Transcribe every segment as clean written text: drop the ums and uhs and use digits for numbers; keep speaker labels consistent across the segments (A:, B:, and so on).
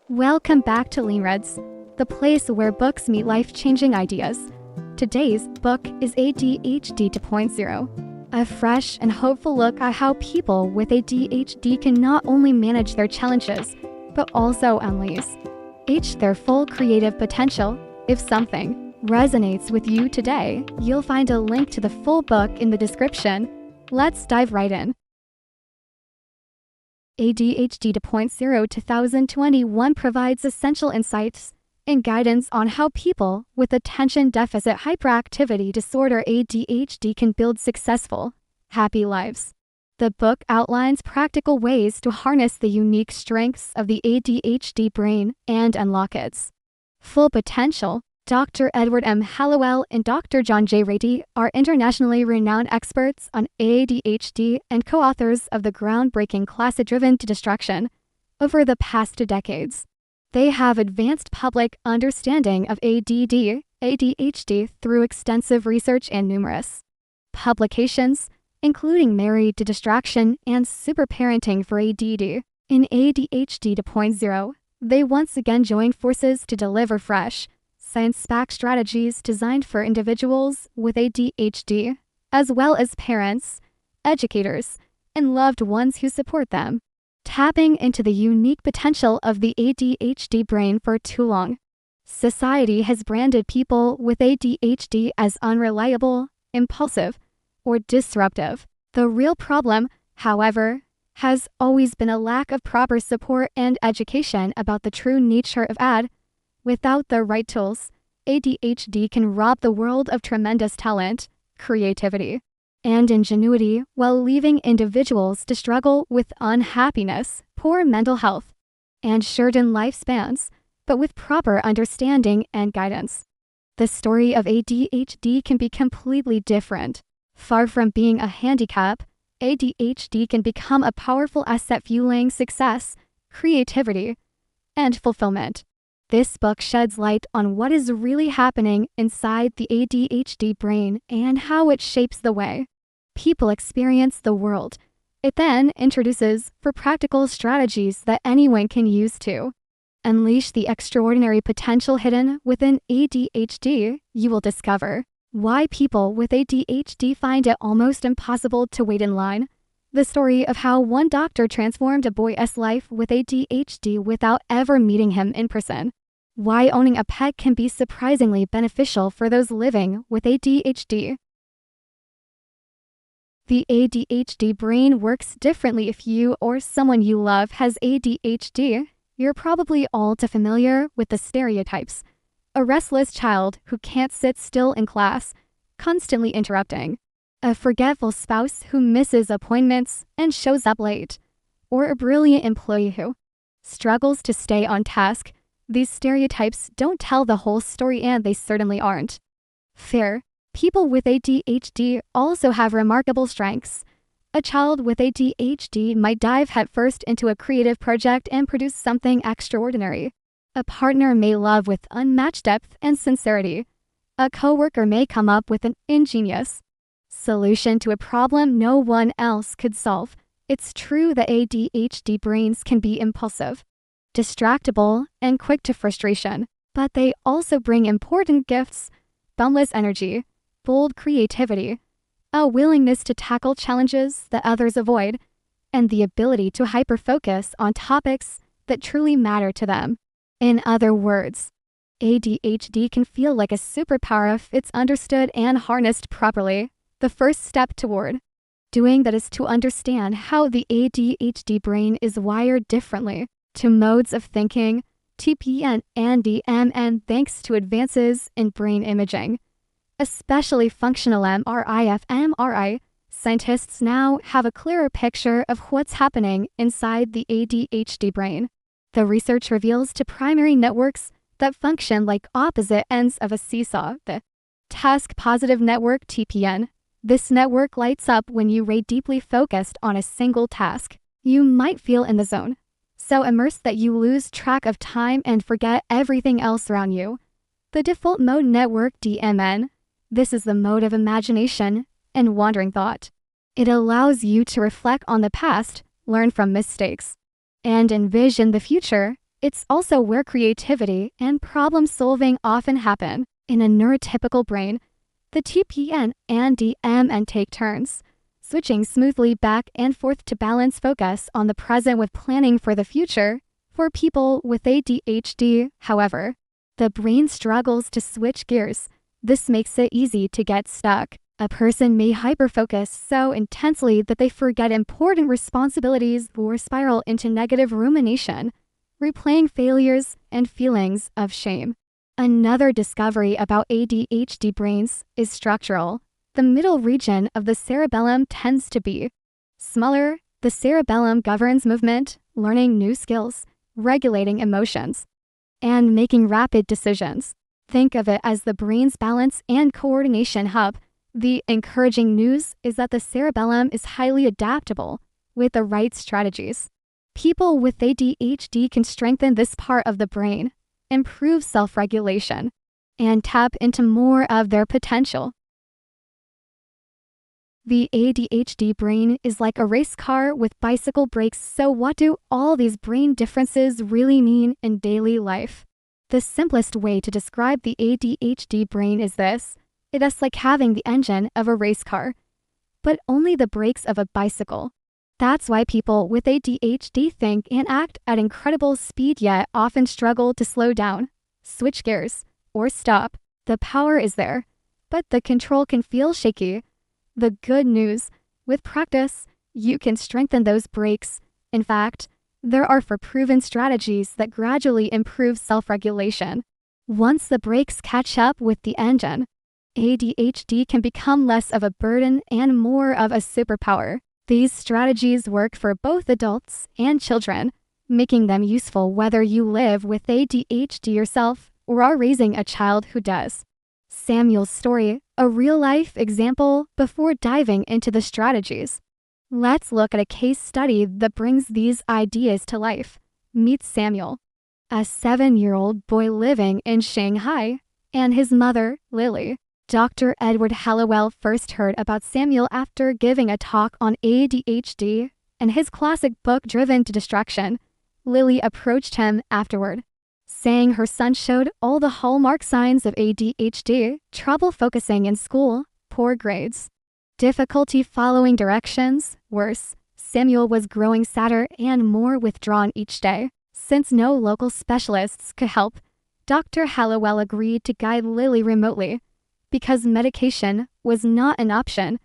A: Welcome back to LeanReads, the place where books meet life-changing ideas. Today's book is ADHD 2.0, a fresh and hopeful look at how people with ADHD can not only manage their challenges, but also unleash their full creative potential. If something resonates with you today, you'll find a link to the full book in the description. Let's dive right in. ADHD 2.0 2021 provides essential insights and guidance on how people with attention deficit hyperactivity disorder ADHD can build successful, happy lives. The book outlines practical ways to harness the unique strengths of the ADHD brain and unlock its full potential. Dr. Edward M. Hallowell and Dr. John J. Ratey are internationally renowned experts on ADHD and co-authors of the groundbreaking Class-Driven to Distraction. Over the past 2 decades, they have advanced public understanding of ADHD through extensive research and numerous publications, including Married to Distraction and Superparenting for ADD. In ADHD 2.0, they once again join forces to deliver fresh, science-backed strategies designed for individuals with ADHD, as well as parents, educators, and loved ones who support them. Tapping into the unique potential of the ADHD brain. For too long, society has branded people with ADHD as unreliable, impulsive, or disruptive. The real problem, however, has always been a lack of proper support and education about the true nature of AD. Without the right tools, ADHD can rob the world of tremendous talent, creativity, and ingenuity while leaving individuals to struggle with unhappiness, poor mental health, and shortened lifespans. But with proper understanding and guidance, the story of ADHD can be completely different. Far from being a handicap, ADHD can become a powerful asset fueling success, creativity, and fulfillment. This book sheds light on what is really happening inside the ADHD brain and how it shapes the way people experience the world. It then introduces practical strategies that anyone can use to unleash the extraordinary potential hidden within ADHD. You will discover why people with ADHD find it almost impossible to wait in line, the story of how one doctor transformed a boy's life with ADHD without ever meeting him in person, why owning a pet can be surprisingly beneficial for those living with ADHD. The ADHD brain works differently. If you or someone you love has ADHD, you're probably all too familiar with the stereotypes. A restless child who can't sit still in class, constantly interrupting. A forgetful spouse who misses appointments and shows up late. Or a brilliant employee who struggles to stay on task. These stereotypes don't tell the whole story, and they certainly aren't fair. People with ADHD also have remarkable strengths. A child with ADHD might dive headfirst into a creative project and produce something extraordinary. A partner may love with unmatched depth and sincerity. A coworker may come up with an ingenious solution to a problem no one else could solve. It's true that ADHD brains can be impulsive, distractible, and quick to frustration, but they also bring important gifts: boundless energy, bold creativity, a willingness to tackle challenges that others avoid, and the ability to hyper-focus on topics that truly matter to them. In other words, ADHD can feel like a superpower if it's understood and harnessed properly. The first step toward doing that is to understand how the ADHD brain is wired differently to modes of thinking, TPN and DMN. Thanks to advances in brain imaging, especially functional MRI, scientists now have a clearer picture of what's happening inside the ADHD brain. The research reveals two primary networks that function like opposite ends of a seesaw. The task-positive network, TPN. This network lights up when you are deeply focused on a single task. You might feel in the zone, so immersed that you lose track of time and forget everything else around you. The default mode network, DMN. This is the mode of imagination and wandering thought. It allows you to reflect on the past, learn from mistakes, and envision the future. It's also where creativity and problem-solving often happen. In a neurotypical brain, the TPN and DMN take turns, switching smoothly back and forth to balance focus on the present with planning for the future. For people with ADHD, however, the brain struggles to switch gears. This makes it easy to get stuck. A person may hyperfocus so intensely that they forget important responsibilities or spiral into negative rumination, replaying failures and feelings of shame. Another discovery about ADHD brains is structural. The middle region of the cerebellum tends to be smaller. The cerebellum governs movement, learning new skills, regulating emotions, and making rapid decisions. Think of it as the brain's balance and coordination hub. The encouraging news is that the cerebellum is highly adaptable with the right strategies. People with ADHD can strengthen this part of the brain, improve self-regulation, and tap into more of their potential. The ADHD brain is like a race car with bicycle brakes. So what do all these brain differences really mean in daily life? The simplest way to describe the ADHD brain is this. It is like having the engine of a race car, but only the brakes of a bicycle. That's why people with ADHD think and act at incredible speed yet often struggle to slow down, switch gears, or stop. The power is there, but the control can feel shaky. The good news, with practice, you can strengthen those brakes. In fact, there are proven strategies that gradually improve self-regulation. Once the brakes catch up with the engine, ADHD can become less of a burden and more of a superpower. These strategies work for both adults and children, making them useful whether you live with ADHD yourself or are raising a child who does. Samuel's story, a real-life example before diving into the strategies. Let's look at a case study that brings these ideas to life. Meet Samuel, a 7-year-old boy living in Shanghai, and his mother, Lily. Dr. Edward Hallowell first heard about Samuel after giving a talk on ADHD and his classic book Driven to Distraction. Lily approached him afterward, saying her son showed all the hallmark signs of ADHD: trouble focusing in school, poor grades, difficulty following directions. Worse, Samuel was growing sadder and more withdrawn each day. Since no local specialists could help, Dr. Hallowell agreed to guide Lily remotely. Because medication was not an option,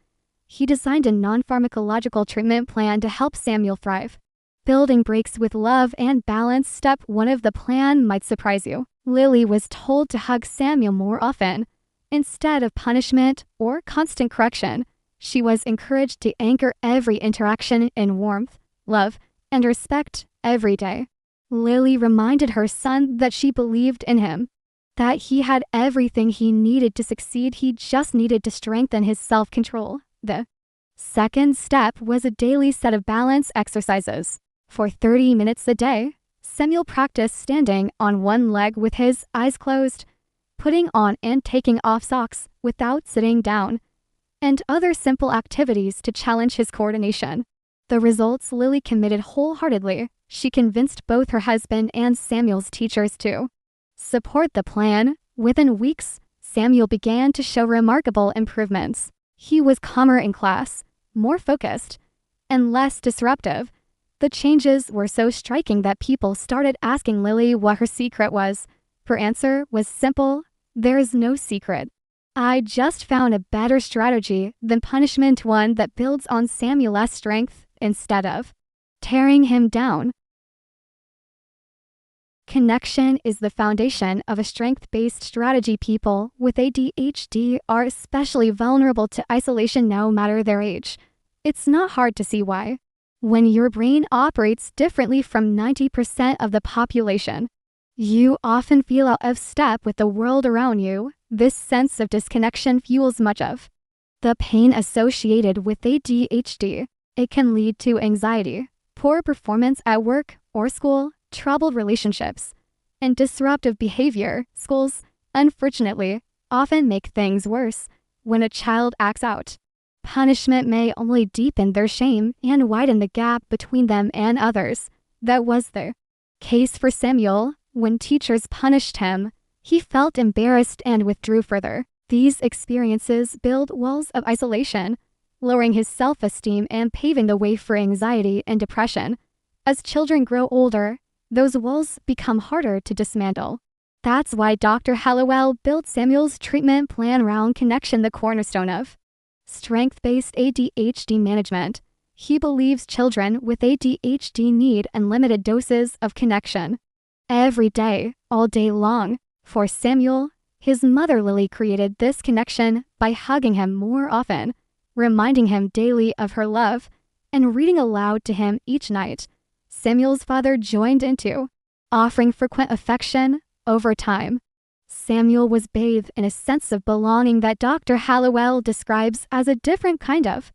A: he designed a non-pharmacological treatment plan to help Samuel thrive. Building breaks with love and balance. Step 1 of the plan might surprise you. Lily was told to hug Samuel more often. Instead of punishment or constant correction, she was encouraged to anchor every interaction in warmth, love, and respect every day. Lily reminded her son that she believed in him, that he had everything he needed to succeed. He just needed to strengthen his self-control. The second step was a daily set of balance exercises. For 30 minutes a day, Samuel practiced standing on one leg with his eyes closed, putting on and taking off socks without sitting down, and other simple activities to challenge his coordination. The results: Lily committed wholeheartedly. She convinced both her husband and Samuel's teachers to support the plan. Within weeks, Samuel began to show remarkable improvements. He was calmer in class, more focused, and less disruptive. The changes were so striking that people started asking Lily what her secret was. Her answer was simple: there is no secret. I just found a better strategy than punishment, one that builds on Samuel's strength instead of tearing him down. Connection is the foundation of a strength-based strategy. People with ADHD are especially vulnerable to isolation no matter their age. It's not hard to see why. When your brain operates differently from 90% of the population, you often feel out of step with the world around you. This sense of disconnection fuels much of the pain associated with ADHD. It can lead to anxiety, poor performance at work or school, troubled relationships, and disruptive behavior. Schools, unfortunately, often make things worse. When a child acts out, punishment may only deepen their shame and widen the gap between them and others. That was the Case for Samuel: when teachers punished him, he felt embarrassed and withdrew further. These experiences build walls of isolation, lowering his self-esteem and paving the way for anxiety and depression. As children grow older, those walls become harder to dismantle. That's why Dr. Hallowell built Samuel's treatment plan around connection, the cornerstone of strength-based ADHD management. He believes children with ADHD need unlimited doses of connection. Every day, all day long. For Samuel, his mother Lily created this connection by hugging him more often, reminding him daily of her love, and reading aloud to him each night. Samuel's father joined in too, offering frequent affection over time. Samuel was bathed in a sense of belonging that Dr. Hallowell describes as a different kind of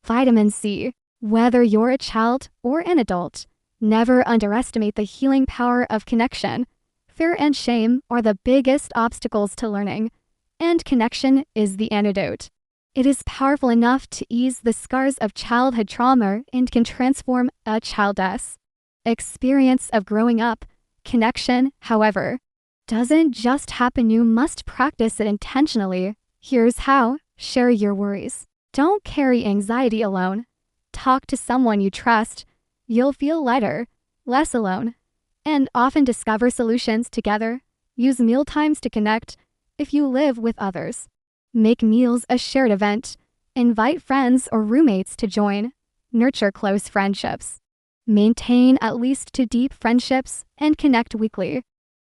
A: vitamin C. Whether you're a child or an adult, never underestimate the healing power of connection. Fear and shame are the biggest obstacles to learning, and connection is the antidote. It is powerful enough to ease the scars of childhood trauma and can transform a child's experience of growing up. Connection, however, doesn't just happen. You must practice it intentionally. Here's how: share your worries. Don't carry anxiety alone. Talk to someone you trust. You'll feel lighter, less alone, and often discover solutions together. Use mealtimes to connect if you live with others. Make meals a shared event. Invite friends or roommates to join. Nurture close friendships. Maintain at least 2 deep friendships and connect weekly.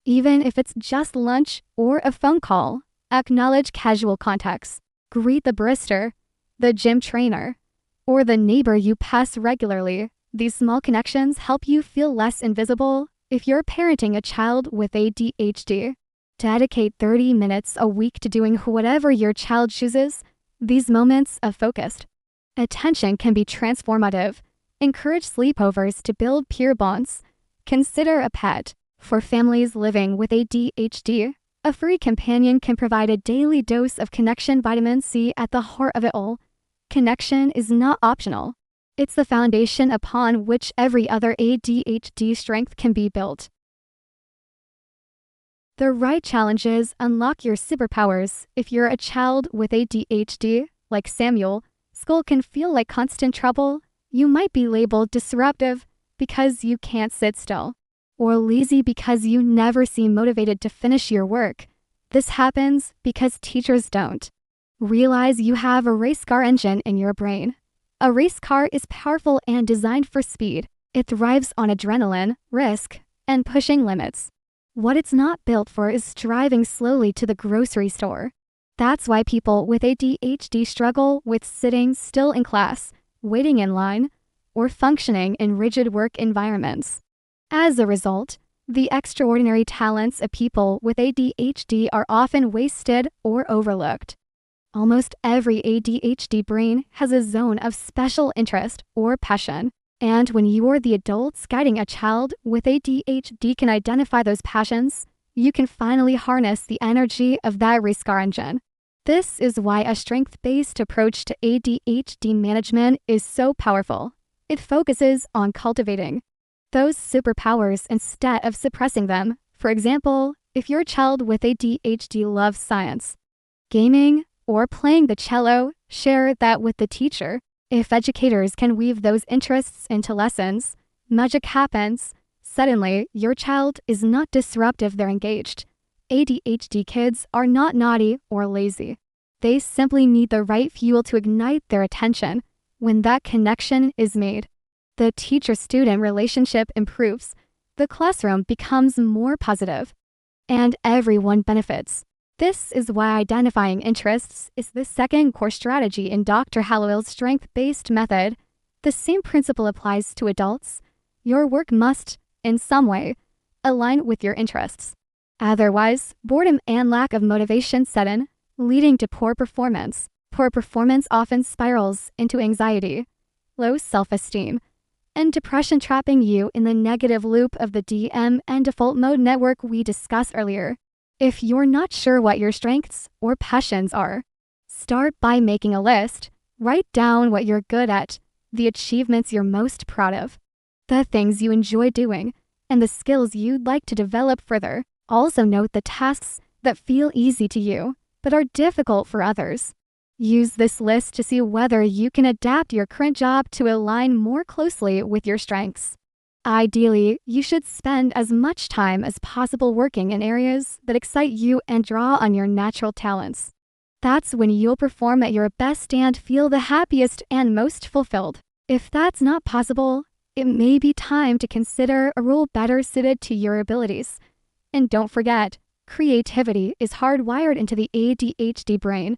A: Even if it's just lunch or a phone call, acknowledge casual contacts. Greet the barista, the gym trainer, or the neighbor you pass regularly. These small connections help you feel less invisible. If you're parenting a child with ADHD, dedicate 30 minutes a week to doing whatever your child chooses. These moments of focused attention can be transformative. Encourage sleepovers to build peer bonds. Consider a pet. For families living with ADHD, a furry companion can provide a daily dose of connection. Vitamin C at the heart of it all. Connection is not optional. It's the foundation upon which every other ADHD strength can be built. The right challenges unlock your superpowers. If you're a child with ADHD, like Samuel, school can feel like constant trouble. You might be labeled disruptive because you can't sit still, or lazy because you never seem motivated to finish your work. This happens because teachers don't realize you have a race car engine in your brain. A race car is powerful and designed for speed. It thrives on adrenaline, risk, and pushing limits. What it's not built for is driving slowly to the grocery store. That's why people with ADHD struggle with sitting still in class, waiting in line, or functioning in rigid work environments. As a result, the extraordinary talents of people with ADHD are often wasted or overlooked. Almost every ADHD brain has a zone of special interest or passion, and when you're the adults guiding a child with ADHD can identify those passions, you can finally harness the energy of that race car engine. This is why a strength-based approach to ADHD management is so powerful. It focuses on cultivating those superpowers instead of suppressing them. For example, if your child with ADHD loves science, gaming, or playing the cello, share that with the teacher. If educators can weave those interests into lessons, magic happens. Suddenly, your child is not disruptive, they're engaged. ADHD kids are not naughty or lazy. They simply need the right fuel to ignite their attention. When that connection is made, the teacher-student relationship improves, the classroom becomes more positive, and everyone benefits. This is why identifying interests is the second core strategy in Dr. Hallowell's strength-based method. The same principle applies to adults. Your work must, in some way, align with your interests. Otherwise, boredom and lack of motivation set in, leading to poor performance. Poor performance often spirals into anxiety, low self-esteem, and depression, trapping you in the negative loop of the DM and default mode network we discussed earlier. If you're not sure what your strengths or passions are, start by making a list. Write down what you're good at, the achievements you're most proud of, the things you enjoy doing, and the skills you'd like to develop further. Also note the tasks that feel easy to you, but are difficult for others. Use this list to see whether you can adapt your current job to align more closely with your strengths. Ideally, you should spend as much time as possible working in areas that excite you and draw on your natural talents. That's when you'll perform at your best and feel the happiest and most fulfilled. If that's not possible, it may be time to consider a role better suited to your abilities. And don't forget, creativity is hardwired into the ADHD brain.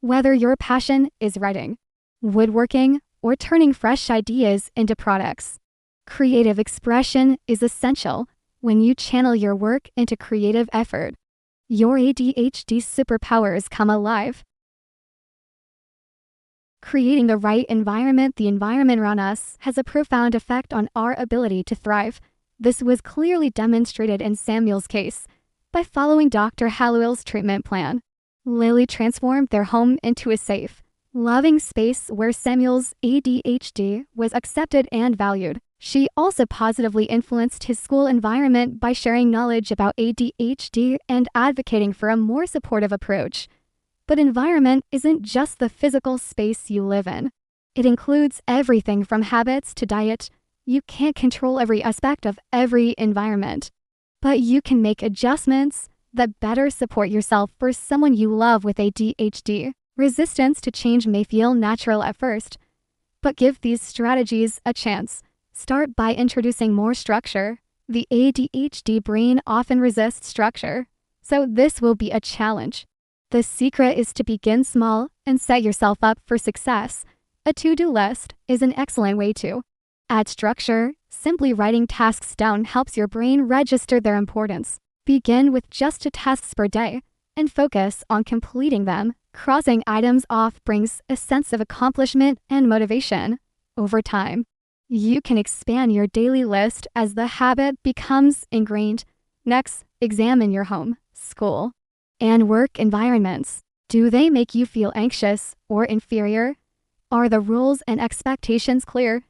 A: Whether your passion is writing, woodworking, or turning fresh ideas into products, creative expression is essential when you channel your work into creative effort. Your ADHD superpowers come alive. Creating the right environment. The environment around us has a profound effect on our ability to thrive. This was clearly demonstrated in Samuel's case. By following Dr. Hallowell's treatment plan, Lily transformed their home into a safe, loving space where Samuel's ADHD was accepted and valued. She also positively influenced his school environment by sharing knowledge about ADHD and advocating for a more supportive approach. But environment isn't just the physical space you live in. It includes everything from habits to diet. You can't control every aspect of every environment, but you can make adjustments that better support yourself. For someone you love with ADHD, resistance to change may feel natural at first, but give these strategies a chance. Start by introducing more structure. The ADHD brain often resists structure, so this will be a challenge. The secret is to begin small and set yourself up for success. A to-do list is an excellent way to add structure. Simply writing tasks down helps your brain register their importance. Begin with just 2 tasks per day and focus on completing them. Crossing items off brings a sense of accomplishment and motivation. Over time, you can expand your daily list as the habit becomes ingrained. Next, examine your home, school, and work environments. Do they make you feel anxious or inferior? Are the rules and expectations clear?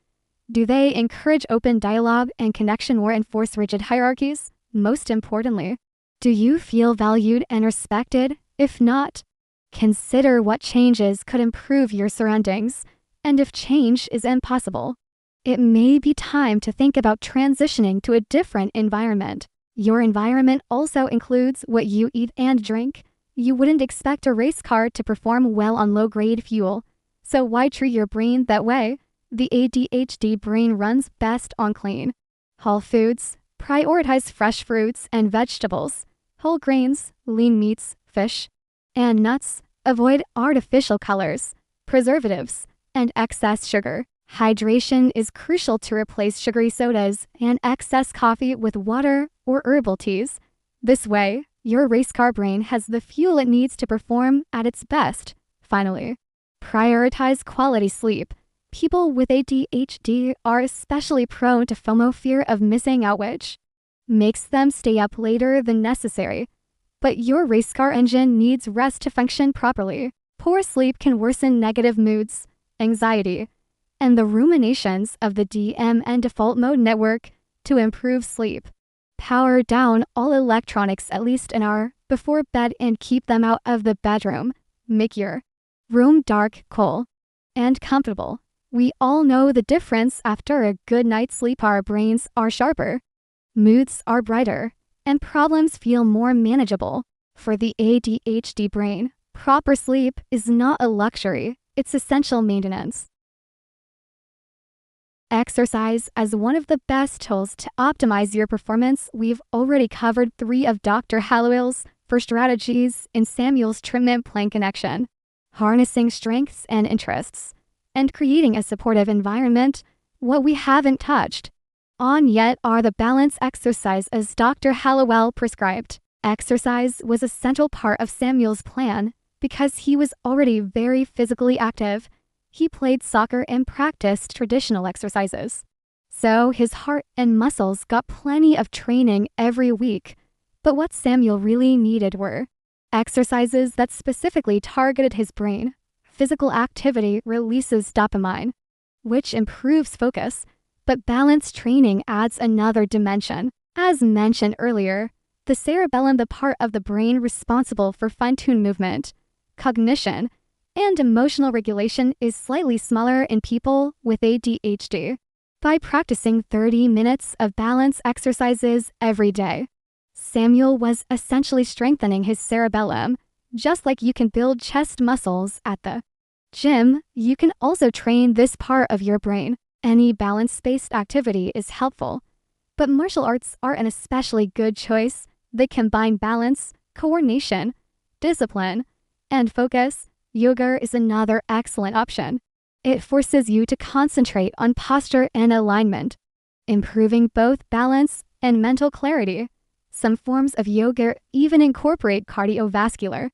A: Do they encourage open dialogue and connection or enforce rigid hierarchies? Most importantly, do you feel valued and respected? If not, consider what changes could improve your surroundings. And if change is impossible, it may be time to think about transitioning to a different environment. Your environment also includes what you eat and drink. You wouldn't expect a race car to perform well on low-grade fuel, so why treat your brain that way? The ADHD brain runs best on clean, whole foods. Prioritize fresh fruits and vegetables, whole grains, lean meats, fish, and nuts. Avoid artificial colors, preservatives, and excess sugar. Hydration is crucial to replace sugary sodas and excess coffee with water or herbal teas. This way, your race car brain has the fuel it needs to perform at its best. Finally, prioritize quality sleep. People with ADHD are especially prone to FOMO, fear of missing out, which makes them stay up later than necessary. But your race car engine needs rest to function properly. Poor sleep can worsen negative moods, anxiety, and the ruminations of the DM and default mode network. To improve sleep, power down all electronics at least an hour before bed and keep them out of the bedroom. Make your room dark, cool, and comfortable. We all know the difference after a good night's sleep. Our brains are sharper, moods are brighter, and problems feel more manageable. For the ADHD brain, proper sleep is not a luxury, it's essential maintenance. Exercise as one of the best tools to optimize your performance. We've already covered 3 of Dr. Hallowell's 4 strategies in Samuel's treatment plan: connection, harnessing strengths and interests, and creating a supportive environment. What we haven't touched on yet are the balance exercise as Dr. Hallowell prescribed. Exercise was a central part of Samuel's plan because he was already very physically active. He played soccer and practiced traditional exercises, so his heart and muscles got plenty of training every week. But what Samuel really needed were exercises that specifically targeted his brain. Physical activity releases dopamine, which improves focus, but balance training adds another dimension. As mentioned earlier, the cerebellum, the part of the brain responsible for fine-tuned movement, cognition, and emotional regulation, is slightly smaller in people with ADHD. By practicing 30 minutes of balance exercises every day, Samuel was essentially strengthening his cerebellum. Just like you can build chest muscles at the gym, you can also train this part of your brain. Any balance-based activity is helpful, but martial arts are an especially good choice. They combine balance, coordination, discipline, and focus. Yoga is another excellent option. It forces you to concentrate on posture and alignment, improving both balance and mental clarity. Some forms of yoga even incorporate cardiovascular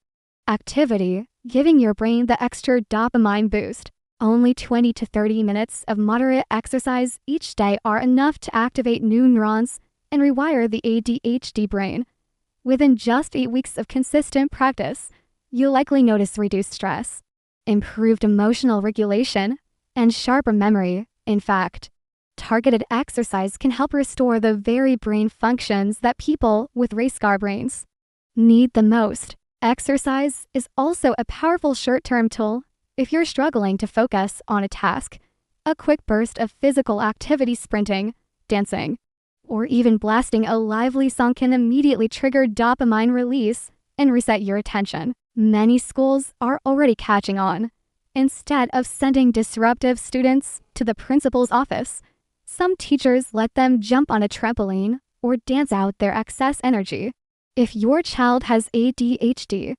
A: activity, giving your brain the extra dopamine boost. Only 20 to 30 minutes of moderate exercise each day are enough to activate new neurons and rewire the ADHD brain. Within just 8 weeks of consistent practice, you'll likely notice reduced stress, improved emotional regulation, and sharper memory. In fact, targeted exercise can help restore the very brain functions that people with race car brains need the most. Exercise is also a powerful short-term tool. If you're struggling to focus on a task, a quick burst of physical activity, sprinting, dancing, or even blasting a lively song can immediately trigger dopamine release and reset your attention. Many schools are already catching on. Instead of sending disruptive students to the principal's office, some teachers let them jump on a trampoline or dance out their excess energy. If your child has ADHD,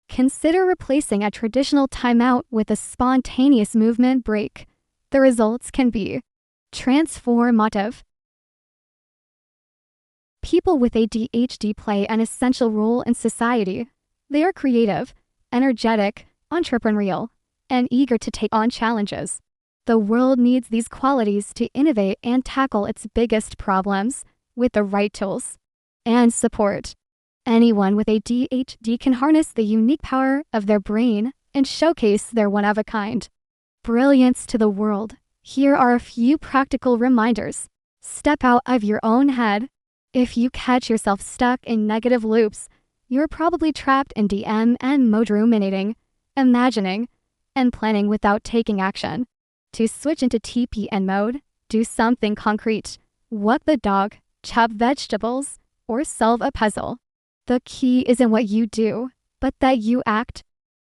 A: consider replacing a traditional timeout with a spontaneous movement break. The results can be transformative. People with ADHD play an essential role in society. They are creative, energetic, entrepreneurial, and eager to take on challenges. The world needs these qualities to innovate and tackle its biggest problems with the right tools and support. Anyone with ADHD can harness the unique power of their brain and showcase their one-of-a-kind brilliance to the world. Here are a few practical reminders. Step out of your own head. If you catch yourself stuck in negative loops, you're probably trapped in DM mode, ruminating, imagining, and planning without taking action. To switch into TPN mode, do something concrete. Walk the dog, chop vegetables, or solve a puzzle. The key isn't what you do, but that you act.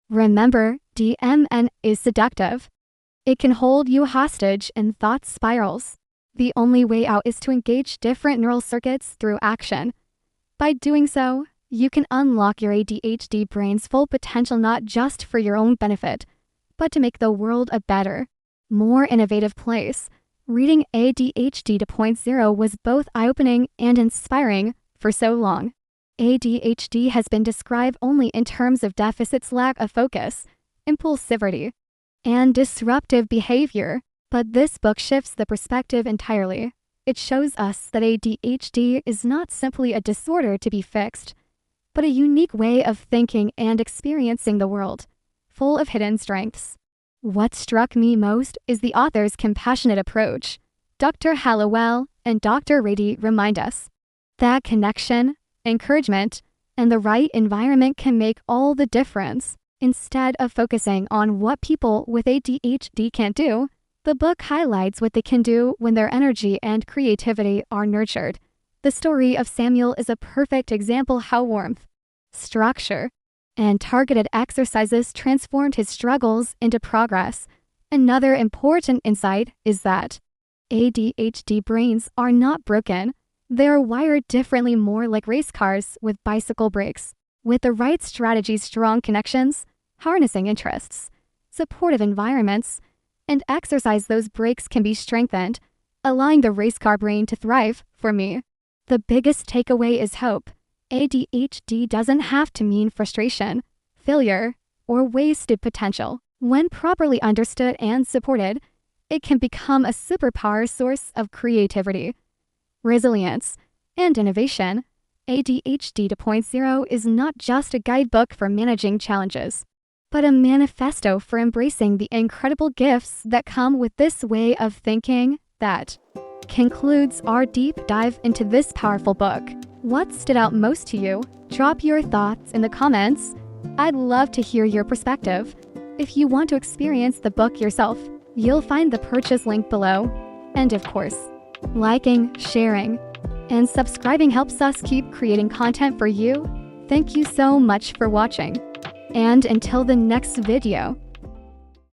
A: Remember, DMN is seductive. It can hold you hostage in thought spirals. The only way out is to engage different neural circuits through action. By doing so, you can unlock your ADHD brain's full potential, not just for your own benefit, but to make the world a better, more innovative place. Reading ADHD 2.0 was both eye-opening and inspiring. For so long, ADHD has been described only in terms of deficits, lack of focus, impulsivity, and disruptive behavior. But this book shifts the perspective entirely. It shows us that ADHD is not simply a disorder to be fixed, but a unique way of thinking and experiencing the world, full of hidden strengths. What struck me most is the author's compassionate approach. Dr. Hallowell and Dr. Ratey remind us that connection, encouragement, and the right environment can make all the difference. Instead of focusing on what people with ADHD can't do, the book highlights what they can do when their energy and creativity are nurtured. The story of Samuel is a perfect example how warmth, structure, and targeted exercises transformed his struggles into progress. Another important insight is that ADHD brains are not broken. They are wired differently, more like race cars with bicycle brakes. With the right strategies, strong connections, harnessing interests, supportive environments, and exercise, those brakes can be strengthened, allowing the race car brain to thrive. For me, the biggest takeaway is hope. ADHD doesn't have to mean frustration, failure, or wasted potential. When properly understood and supported, it can become a superpower, source of creativity, resilience, and innovation. ADHD 2.0 is not just a guidebook for managing challenges, but a manifesto for embracing the incredible gifts that come with this way of thinking. That concludes our deep dive into this powerful book. What stood out most to you? Drop your thoughts in the comments. I'd love to hear your perspective. If you want to experience the book yourself, you'll find the purchase link below. And of course, liking, sharing, and subscribing helps us keep creating content for you. Thank you so much for watching. And until the next video,